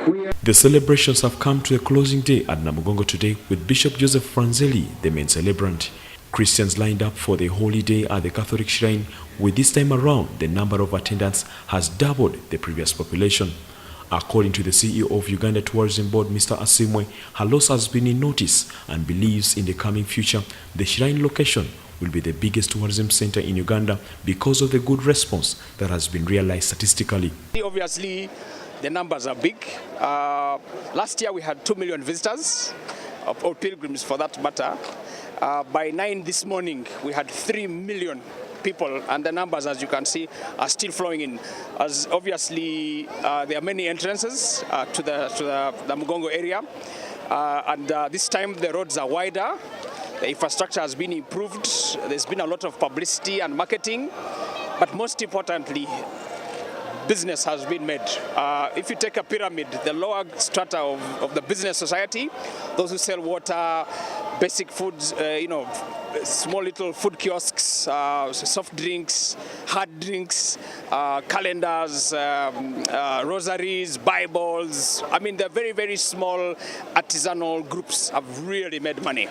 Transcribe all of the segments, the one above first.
The celebrations have come to a closing day at Namugongo today with Bishop Joseph Franzelli, the main celebrant. Christians lined up for the holy day at the Catholic shrine, with this time around the number of attendants has doubled the previous population. According to the CEO of Uganda Tourism Board, Mr. Asimwe, her loss has been in notice and believes in the coming future the shrine location will be the biggest tourism center in Uganda because of the good response that has been realized statistically. Obviously, the numbers are big. Last year we had 2 million visitors, or pilgrims for that matter. By 9 this morning, we had 3 million people, and the numbers, as you can see, are still flowing in. As obviously, there are many entrances to the Namugongo area, and this time the roads are wider. The infrastructure has been improved. There's been a lot of publicity and marketing, but most importantly, business has been made. If you take a pyramid, the lower strata of the business society, those who sell water, basic foods, small little food kiosks, soft drinks, hard drinks, calendars, rosaries, Bibles. I mean, the very, very small artisanal groups have really made money.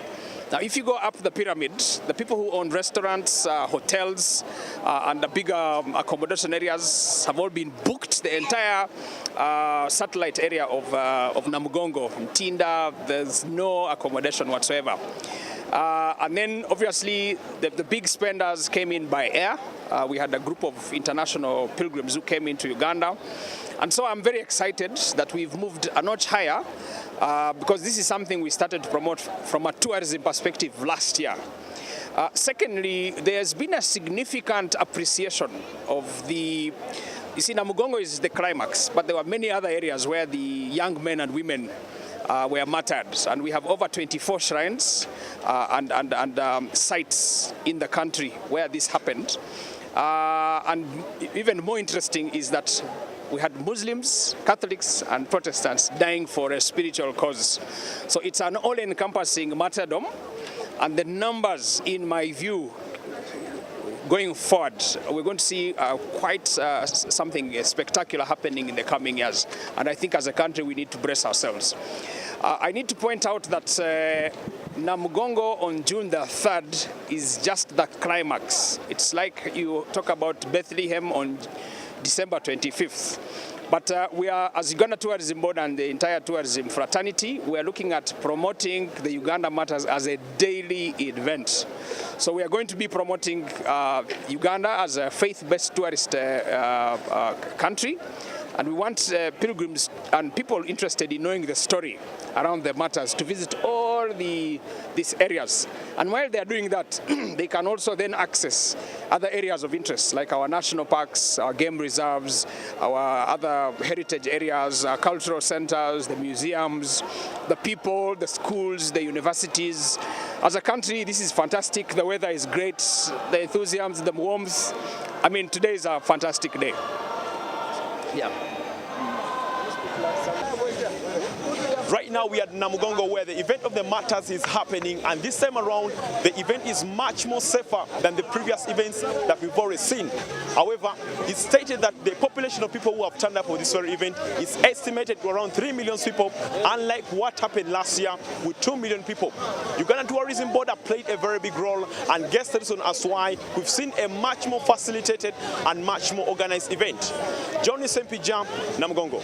Now, if you go up the pyramid, the people who own restaurants, hotels, and the bigger accommodation areas have all been booked. The entire satellite area of Namugongo, Tinda, there's no accommodation whatsoever. And then, obviously, the big spenders came in by air. We had a group of international pilgrims who came into Uganda. And so I'm very excited that we've moved a notch higher because this is something we started to promote from a tourism perspective last year. Secondly, there's been a significant appreciation of the... You see, Namugongo is the climax, but there were many other areas where the young men and women were martyred, and we have over 24 shrines and sites in the country where this happened. And even more interesting is that we had Muslims, Catholics, and Protestants dying for a spiritual cause. So it's an all-encompassing martyrdom, and the numbers, in my view, going forward, we're going to see quite something spectacular happening in the coming years. And I think as a country, we need to brace ourselves. I need to point out that Namugongo on June the 3rd is just the climax. It's like you talk about Bethlehem on December 25th. But we are, as Uganda Tourism Board and the entire tourism fraternity, we are looking at promoting the Uganda Matters as a daily event. So we are going to be promoting Uganda as a faith-based tourist country. And we want pilgrims and people interested in knowing the story around the matters to visit all these areas. And while they are doing that, they can also then access other areas of interest, like our national parks, our game reserves, our other heritage areas, our cultural centers, the museums, the people, the schools, the universities. As a country, this is fantastic. The weather is great, the enthusiasm, the warmth. I mean, today is a fantastic day. Yeah. Right now we are at Namugongo, where the event of the Matters is happening, and this time around the event is much more safer than the previous events that we've already seen. However, it's stated that the population of people who have turned up for this very event is estimated to around 3 million people, unlike what happened last year with 2 million people. Uganda Tourism Board have played a very big role, and guest reason as why we've seen a much more facilitated and much more organized event. Johnny Sempija, Namugongo.